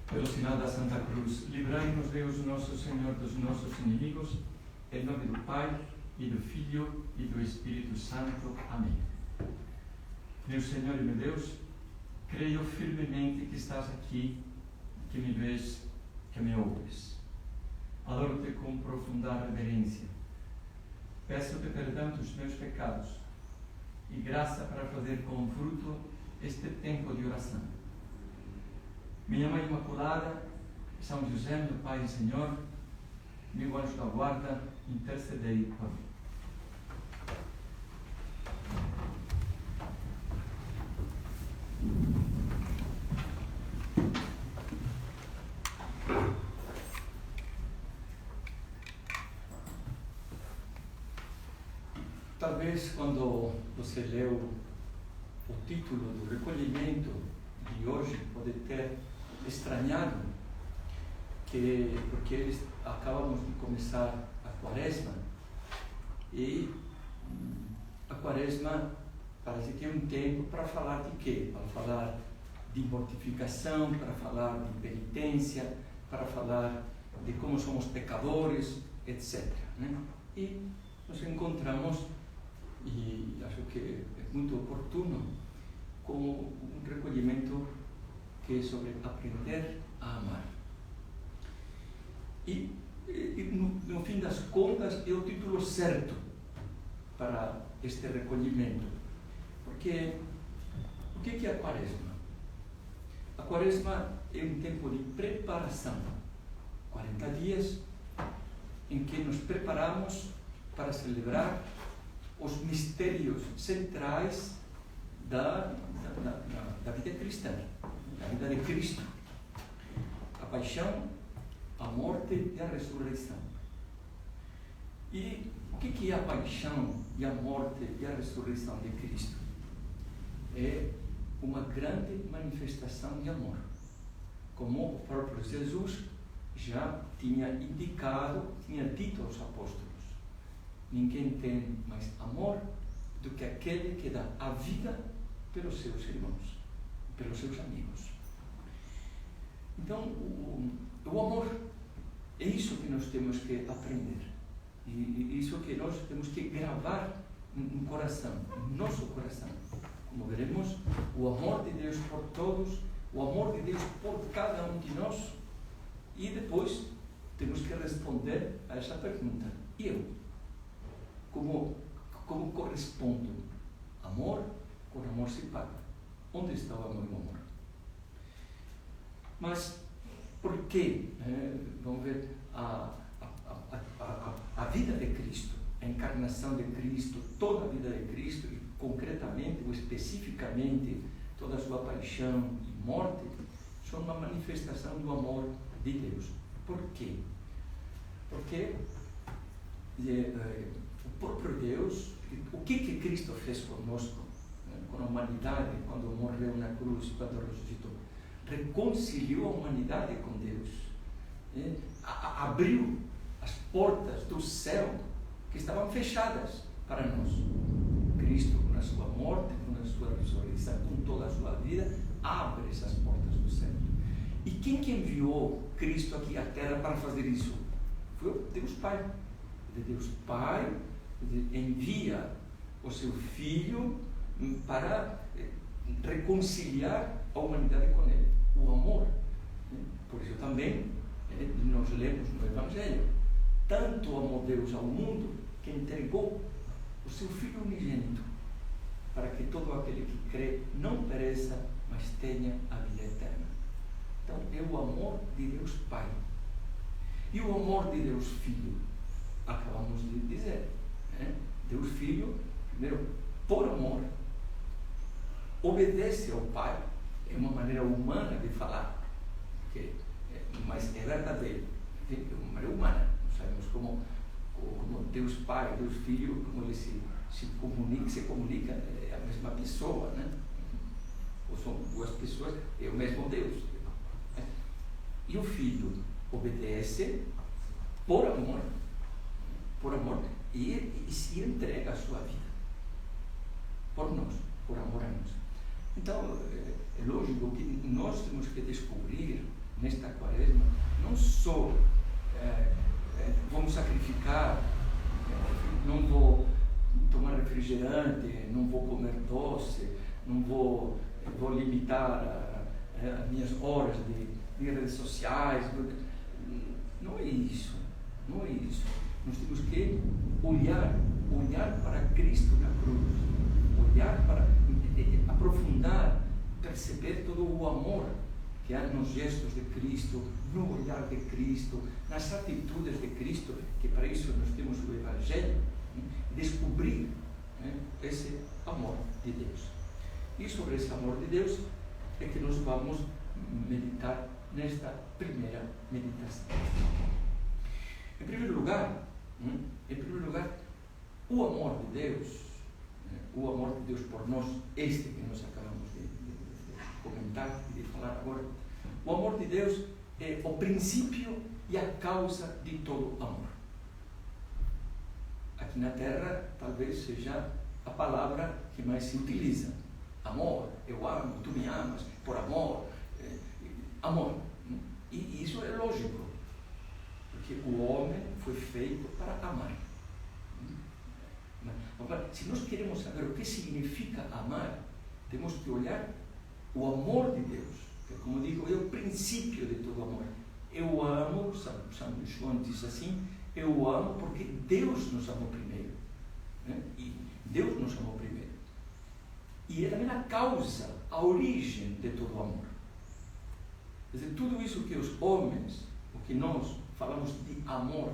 Pelo sinal da Santa Cruz, livrai-nos, Deus nosso Senhor, dos nossos inimigos, em nome do Pai, e do Filho, e do Espírito Santo. Amém. Meu Senhor e meu Deus, creio firmemente que estás aqui, que me vês, que me ouves. Adoro-te com profunda reverência. Peço-te perdão dos meus pecados e graça para fazer com fruto este tempo de oração. Minha Mãe Imaculada, São José, meu Pai e Senhor, meu anjo da guarda, intercedei por mim. Talvez quando você leu o título do recolhimento de hoje pode ter estranhado porque acabamos de começar a Quaresma e a Quaresma parece que é um tempo para falar de quê? Para falar de mortificação, para falar de penitência, para falar de como somos pecadores, etc. Né? E nos encontramos, e acho que é muito oportuno, com um recolhimento que é sobre aprender a amar. E no fim das contas, é o título certo para este recolhimento. Porque o que é a Quaresma? A Quaresma é um tempo de preparação. 40 dias em que nos preparamos para celebrar os mistérios centrais da vida cristã, da vida de Cristo. A paixão, a morte e a ressurreição. E o que é a paixão e a morte e a ressurreição de Cristo? É uma grande manifestação de amor. Como o próprio Jesus já tinha indicado, tinha dito aos apóstolos: ninguém tem mais amor do que aquele que dá a vida pelos seus irmãos, pelos seus amigos. Então, o amor é isso que nós temos que aprender. E isso que nós temos que gravar no coração, no nosso coração. Como veremos, o amor de Deus por todos, o amor de Deus por cada um de nós. E depois temos que responder a essa pergunta: e eu? Como correspondo? Amor com amor se paga. Onde está o amor e o amor? Mas por que? Vamos ver a vida de Cristo, a encarnação de Cristo, toda a vida de Cristo, e concretamente ou especificamente toda a sua paixão e morte, são uma manifestação do amor de Deus. Por quê? Porque o próprio Deus, o que Cristo fez conosco, com a humanidade, quando morreu na cruz, quando ressuscitou? Reconciliou a humanidade com Deus, abriu as portas do céu que estavam fechadas para nós. Cristo, com a sua morte, com a sua ressurreição, com toda a sua vida, abre essas portas do céu. E quem que enviou Cristo aqui à terra para fazer isso? Foi Deus Pai. Deus Pai envia o seu Filho para reconciliar a humanidade com Ele. O amor. Por isso também nós lemos no Evangelho: tanto amou Deus ao mundo que entregou o seu Filho unigênito, para que todo aquele que crê não pereça, mas tenha a vida eterna. Então é o amor de Deus Pai. E o amor de Deus Filho, acabamos de dizer, Deus Filho, primeiro, por amor, obedece ao Pai. É uma maneira humana de falar, mas é verdadeiro, é uma maneira humana. Nós sabemos como Deus Pai, Deus Filho, como ele se comunica, é a mesma pessoa, né? Ou são duas pessoas, é o mesmo Deus. E o Filho obedece por amor, e se entrega a sua vida por nós, por amor a nós. Então, é lógico que nós temos que descobrir nesta quaresma, não só vamos sacrificar, não vou tomar refrigerante, não vou comer doce, não vou limitar as minhas horas de redes sociais. Não é isso, não é isso. Nós temos que olhar para Cristo na cruz, olhar para aprofundar, perceber todo o amor que há nos gestos de Cristo, no olhar de Cristo, nas atitudes de Cristo, que para isso nós temos o Evangelho, descobrir esse amor de Deus. E sobre esse amor de Deus é que nós vamos meditar nesta primeira meditação. Em primeiro lugar, o amor de Deus por nós, este que nós acabamos de comentar e de falar agora, o amor de Deus é o princípio e a causa de todo amor. Aqui na Terra, talvez seja a palavra que mais se utiliza. Amor, eu amo, tu me amas, por amor. Amor. E isso é lógico, porque o homem foi feito para amar. Agora, se nós queremos saber o que significa amar, temos que olhar o amor de Deus, que, como digo, é o princípio de todo amor. Eu amo, São João diz assim, eu amo porque Deus nos amou primeiro. E Deus nos amou primeiro. E é também a causa, a origem de todo amor. Quer dizer, tudo isso que os homens, o que nós falamos de amor,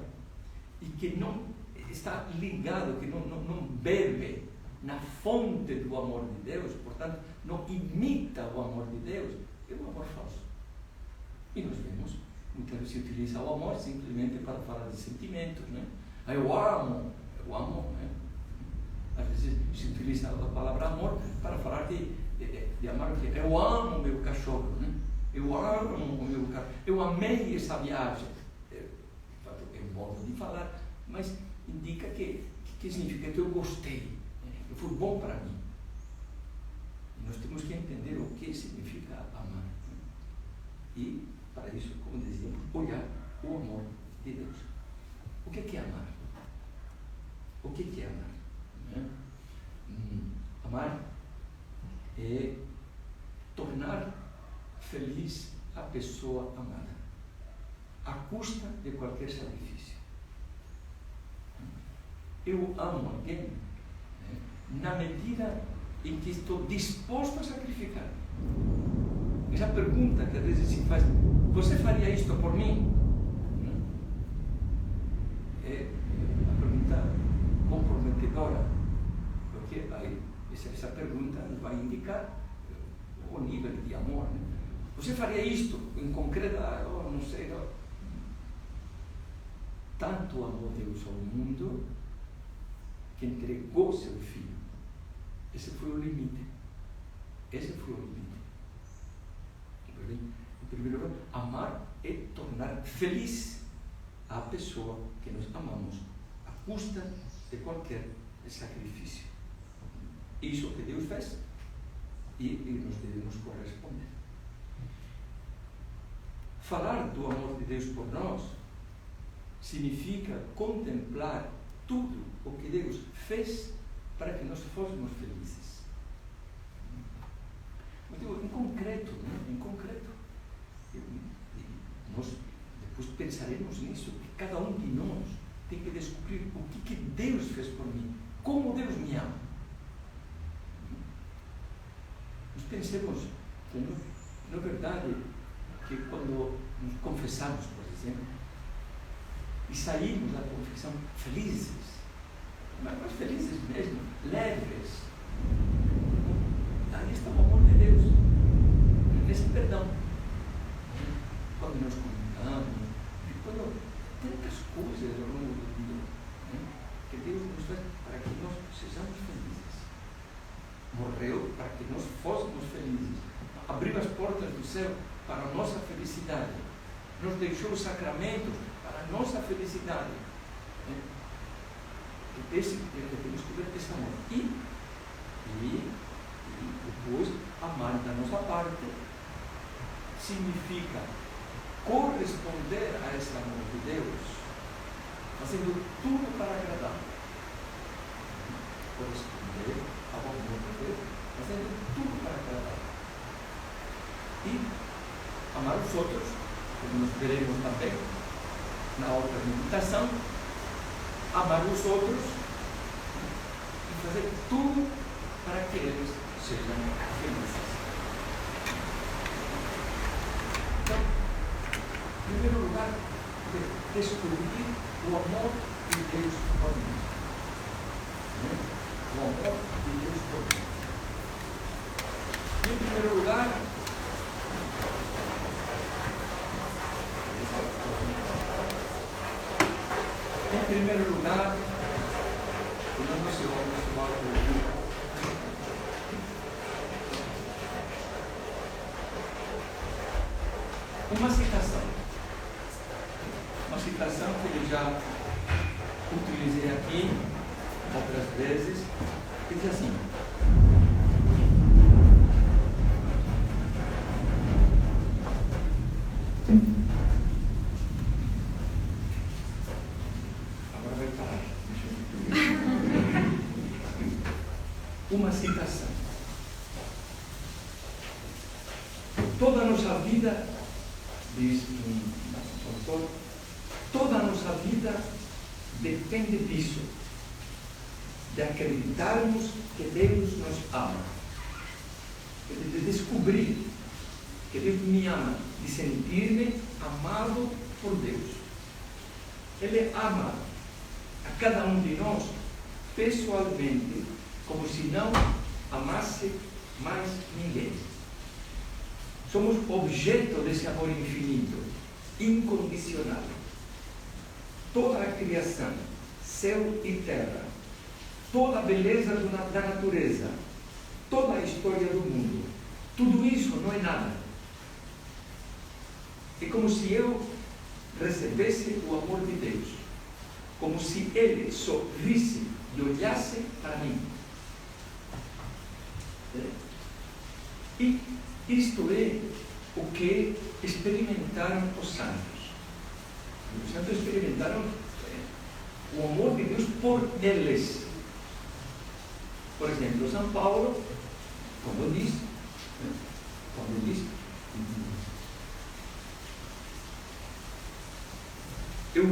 e que não está ligado, que não bebe na fonte do amor de Deus, portanto, não imita o amor de Deus, é um amor falso. E nós vemos, muitas vezes se utiliza o amor simplesmente para falar de sentimentos, né? Eu amo, né? Às vezes se utiliza a palavra amor para falar de amar o quê? Eu amo meu cachorro, né? Eu amo o meu cachorro, eu amei essa viagem. É um modo de falar, mas indica que significa que eu gostei, que foi bom para mim. E nós temos que entender o que significa amar. E, para isso, como dizíamos, olhar o amor de Deus. O que é amar? O que é amar? Amar é tornar feliz a pessoa amada, à custa de qualquer sacrifício. Eu amo alguém na medida em que estou disposto a sacrificar. Essa pergunta que às vezes se faz, você faria isto por mim? É uma pergunta comprometedora, porque aí essa pergunta vai indicar o nível de amor. Você faria isto em concreto? Não sei. Tanto amou Deus ao mundo que entregou seu filho. Esse foi o limite. Em primeiro lugar, amar é tornar feliz a pessoa que nós amamos, à custa de qualquer sacrifício. Isso que Deus fez e nós devemos corresponder. Falar do amor de Deus por nós significa contemplar tudo o que Deus fez para que nós fôssemos felizes. Em concreto, nós depois pensaremos nisso, que cada um de nós tem que descobrir o que Deus fez por mim, como Deus me ama. Nós pensemos, na verdade, que quando nos confessamos, por exemplo, e saímos da confissão felizes, mas felizes mesmo, leves, aí está o amor de Deus, nesse perdão. Quando nós comentamos, quando tantas coisas ao longo do dia, que Deus nos faz para que nós sejamos felizes. Morreu para que nós fôssemos felizes. Abriu as portas do céu para a nossa felicidade. Nos deixou os sacramentos para a nossa felicidade. Temos que ver esse amor. E depois, amar da nossa parte significa corresponder a esse amor de Deus, fazendo tudo para agradá-lo. Corresponder ao amor de Deus, fazendo tudo para agradá-lo. E amar os outros, como nós veremos também na outra meditação, amar os outros e fazer tudo para que eles sejam felizes. Então, em primeiro lugar, descobrir o amor de Deus por mim. O amor de Deus por mim. Em primeiro lugar, não se ouve uma citação que eu já utilizei aqui outras vezes, que diz assim: agora vai parar. Uma citação. Toda a nossa vida, diz um autor, toda a nossa vida depende disso, de acreditarmos que Deus nos ama, de descobrir que Deus me ama, de sentir-me amado por Deus. Ele ama a cada um de nós pessoalmente, como se não amasse mais ninguém. Somos objeto desse amor infinito, incondicional. Toda a criação, céu e terra, toda a beleza da natureza, toda a história do mundo, tudo isso não é nada. É como se eu recebesse o amor de Deus, como se Ele só visse e olhasse para mim. E isto é o que experimentaram os santos. Os santos experimentaram o amor de Deus por eles. Por exemplo, São Paulo, quando diz, eu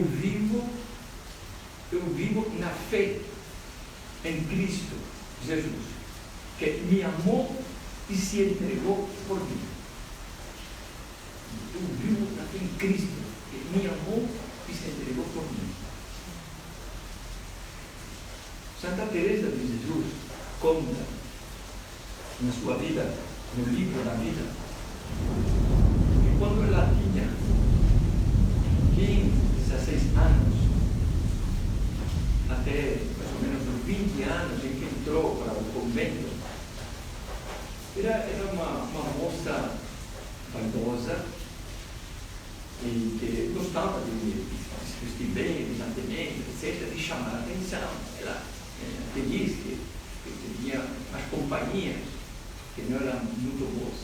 vivo na fé em Cristo Jesus, que me amou e se entregou por mim. Eu vivo na fé em Cristo, que me amou e se entregou por mim. Santa Teresa de Jesus conta na sua vida, no livro da vida, que quando ela tinha 15, 16 anos, até mais ou menos uns 20 anos em que entrou para o convento, era uma moça vaidosa e que gostava de se vestir bem, elegantemente, etc., de chamar a atenção. Ela feliz que tinha as companhias que não eram muito boas.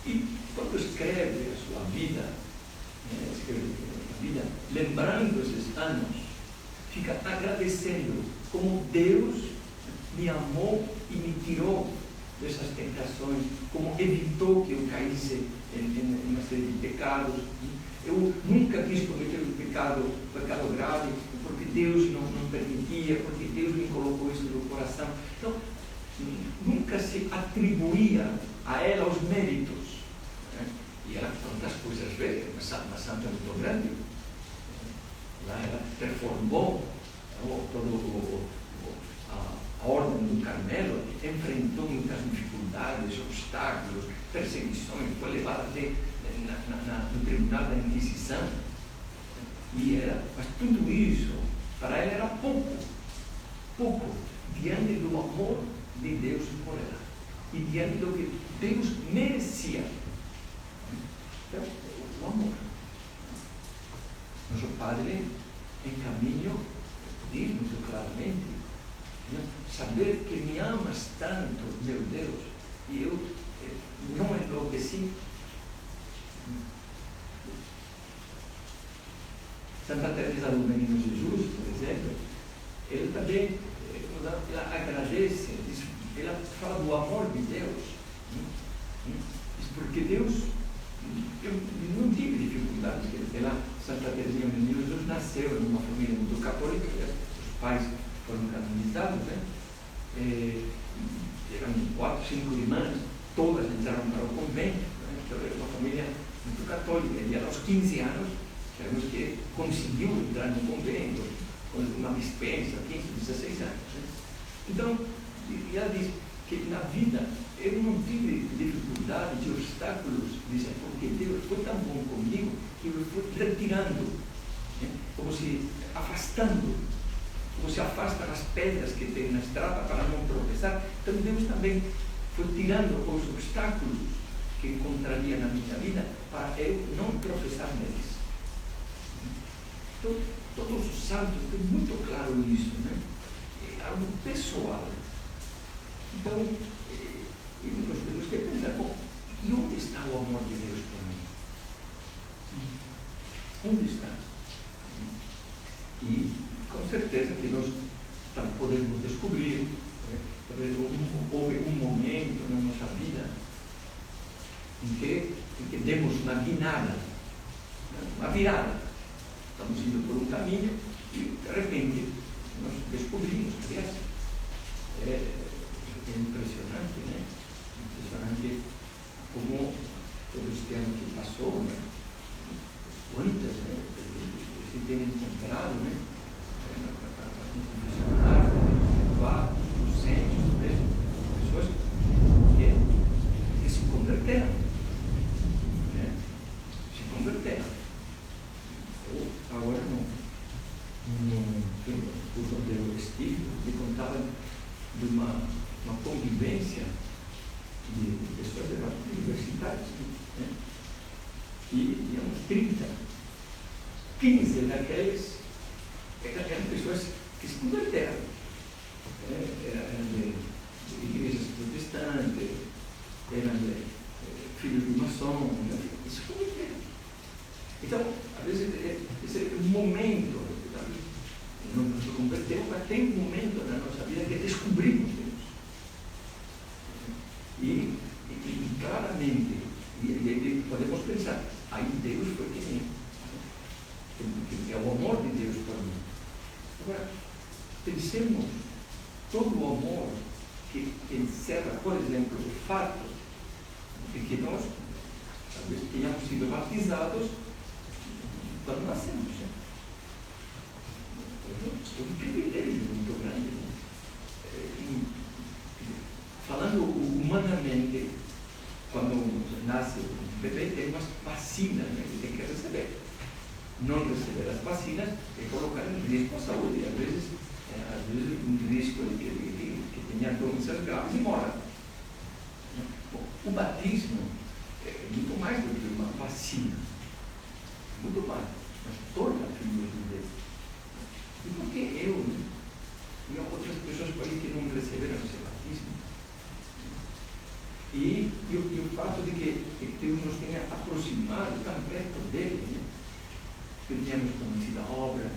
E quando escreve a sua vida, lembrando esses anos, fica agradecendo como Deus me amou e me tirou dessas tentações, como evitou que eu caísse em uma série de pecados. Eu nunca quis cometer um pecado grave, porque Deus não permitia, porque Deus me colocou isso no coração. Então, nunca se atribuía a ela os méritos. E ela, tantas coisas vezes, uma santa muito grande, ela reformou a ordem do Carmelo, enfrentou muitas dificuldades, obstáculos, perseguições, foi levada até no tribunal da Inquisição. Mas tudo isso, para ela era pouco, diante do amor de Deus por ela, e diante do que Deus merecia. Então, o amor. Nosso Padre, em caminho, diz muito claramente: saber que me amas tanto, meu Deus, e eu não enlouqueci. Santa Teresa do Menino Jesus, por exemplo, ele também ela agradece, ela fala do amor de Deus. Porque Deus, eu não tive dificuldade. Santa Teresinha do Menino Jesus nasceu em uma família muito católica, os pais foram canonizados, né? Eram 4, 5 irmãs, todas entraram para o convento, né? Então era uma família muito católica. E aos 15 anos, sabemos que conseguiu entrar no convento, com uma dispensa, 15, 16 anos. Né? Então, ela diz que na vida eu não tive dificuldade de obstáculos, diz, porque Deus foi tão bom comigo que eu fui retirando, né? Como se afastando, como se afasta as pedras que tem na estrada para não tropeçar. Então Deus também foi tirando os obstáculos que encontraria na minha vida para eu não tropeçar neles. Então, todos os santos têm muito claro isso, né? É algo pessoal. Então, nós temos que pensar, bom, e onde está o amor de Deus por mim? Onde está? E com certeza que nós podemos descobrir, talvez houve um momento na nossa vida em que demos uma guinada, uma virada. Estamos indo por um caminho e, de repente, nós descobrimos, aliás, é impressionante, né? Impressionante como todo este ano que passou, né? Quantas, né? Se tem encontrado, né? Para confessionar, vários, docentes, né? Pessoas que se converteram, né? Se converteram. Ou agora quando eu estive, me contavam de uma convivência de pessoas universitárias, né? E digamos 30, 15 daqueles eram pessoas que se converteram, eram de igrejas protestantes, eram filhos de maçom, e se converteram. Então, às vezes, esse é um momento, não nos convertemos, mas tem um momento na nossa vida que descobrimos Deus. E claramente, podemos pensar, aí Deus foi que nem, é o amor de Deus por mim. Agora, pensemos todo o amor que encerra, por exemplo, o fato de que nós, talvez tenhamos sido batizados quando nascemos. Né? É um privilégio muito grande. Né? Falando humanamente, quando nasce o bebê, tem umas vacinas, né, que tem que receber. Não receber as vacinas é colocar em risco a saúde. Às vezes um risco de que tenha doenças graves e morra. O batismo é muito mais do que uma vacina. Muito mais. Mas torna filhos de Deus. E por que eu, né? E outras pessoas por aí que não receberam esse batismo? E o fato de que Deus nos tenha aproximado tão perto dele, né? Que tenhamos conhecido a obra,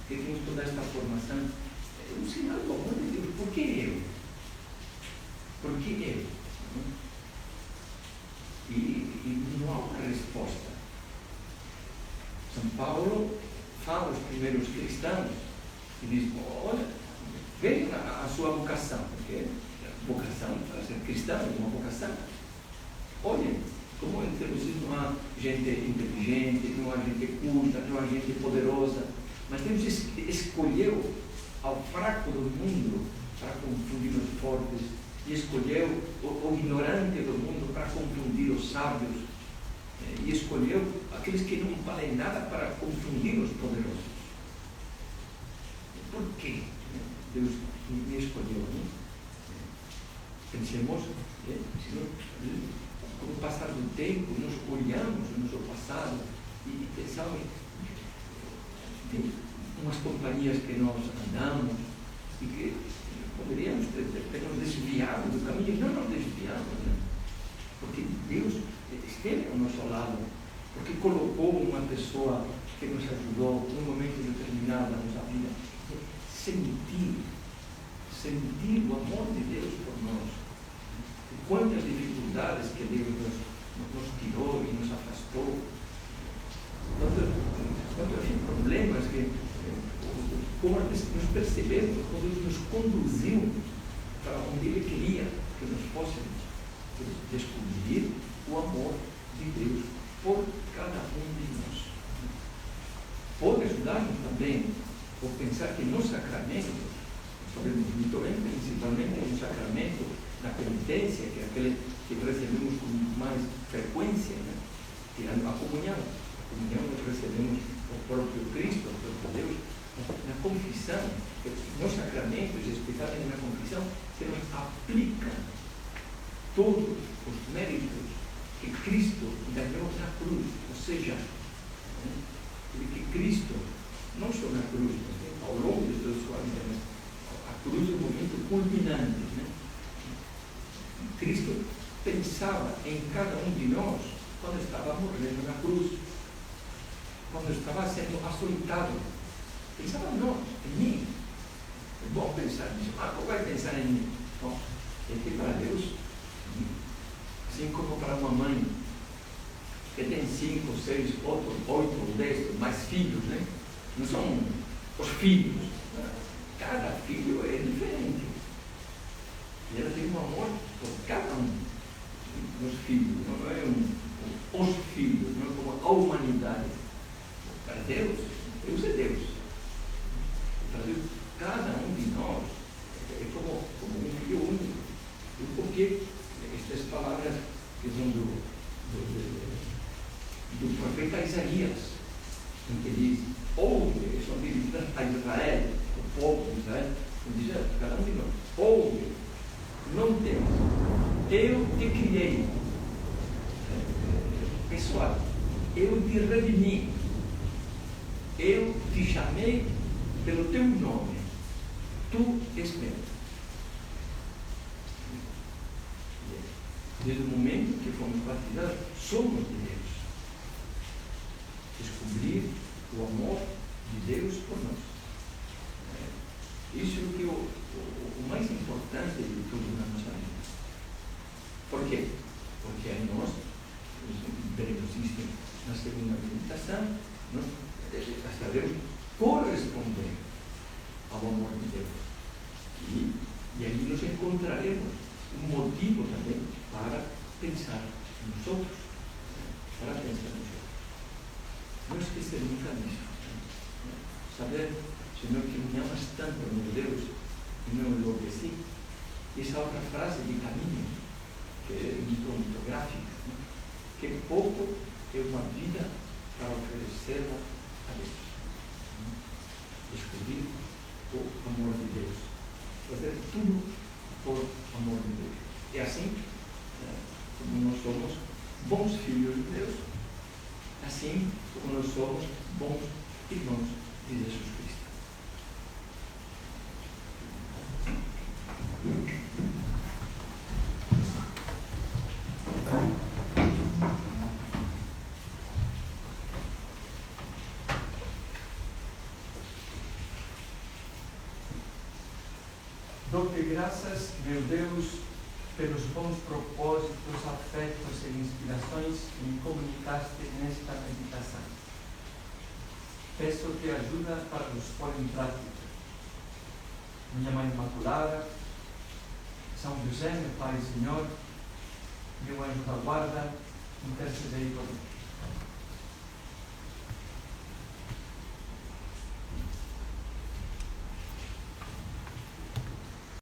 que temos toda esta formação, é um sinal do amor de Deus. Por que eu? Por que eu? E não há uma resposta. São Paulo fala aos primeiros cristãos e diz, olha, vejam a sua vocação, porque a vocação para ser cristão é uma vocação. Olhem, como entre vocês não há gente inteligente, não há gente culta, não há gente poderosa, mas Deus escolheu ao fraco do mundo para confundir os fortes e escolheu o ignorante do mundo para confundir os sábios e escolheu aqueles que não valem nada para confundir os poderosos. Por que Deus me escolheu? Né? Pensemos, com o passar do tempo, nos olhamos no nosso passado e pensamos em umas companhias que nós andamos e que poderíamos ter nos desviado do caminho. Não nos desviamos, né? Porque Deus esteve ao nosso lado porque colocou uma pessoa que nos ajudou num momento determinado da nossa vida, sentir o amor de Deus por nós. E quantas dificuldades que Deus nos tirou e nos afastou. Quantos problemas que, como nos percebemos, quando Deus nos conduziu para onde Ele queria que nós fôssemos descobrir o amor de Deus por cada um de nós. Pode ajudar-nos também a pensar que nos sacramentos, sabemos muito bem, principalmente no sacramento da penitência, que é aquele que recebemos com mais frequência, né? Tirando a comunhão. A comunhão nós recebemos o próprio Cristo, o próprio Deus. Na confissão, nos sacramentos, especialmente na confissão, se nos aplica todos os méritos que Cristo ganhou na cruz, ou seja, que Cristo, não só na cruz, mas ao longo de toda a sua vida, né? A cruz é o momento culminante. Né? Cristo pensava em cada um de nós quando estava morrendo na cruz, quando estava sendo açoitado. Pensava em nós, em mim. É bom pensar nisso. Como vai pensar em mim? Bom, é que para Deus, assim como para uma mãe que tem 5, 6, 8 ou 10 mais filhos, né? Não são os filhos. Cada filho é diferente. E ela tem um amor por cada um dos filhos. Não é os filhos, não é como a humanidade. Para Deus, Deus é Deus. Para Deus, cada um de nós é como um filho único. E por que estas palavras que são do profeta Isaías, em que diz, ouve, são dirigidas a Israel, o povo de Israel, diz, cada um de nós, ouve, não temas, eu te criei, pessoal, eu te redimi, eu te chamei pelo teu nome, tu és meu. Desde o momento que fomos batizados, somos de Deus. Descobrir o amor de Deus por nós. Isso é o mais importante de tudo na nossa vida. Por quê? Porque aí nós, veremos isso na segunda meditação, nós sabemos corresponder ao amor de Deus. E aí nós encontraremos um motivo também para pensar nos outros. Para pensar nos outros. Não esquecer nunca disso. Saber, Senhor, que me amas tanto, meu Deus, e não enlouqueci. Essa outra frase de caminho, que é muito gráfica, né? Que pouco é uma vida para oferecê-la a Deus. Descobrir o amor de Deus. Fazer tudo por amor de Deus. E assim, como nós somos bons filhos de Deus, assim como nós somos bons irmãos de Jesus Cristo. Dou-te graças, meu Deus, pelos bons propósitos, afetos e inspirações que me comunicaste nesta meditação. Peço-te ajuda para os pôr em prática. Minha Mãe Imaculada, São José, meu Pai e Senhor, meu anjo da guarda, intercedei por mim.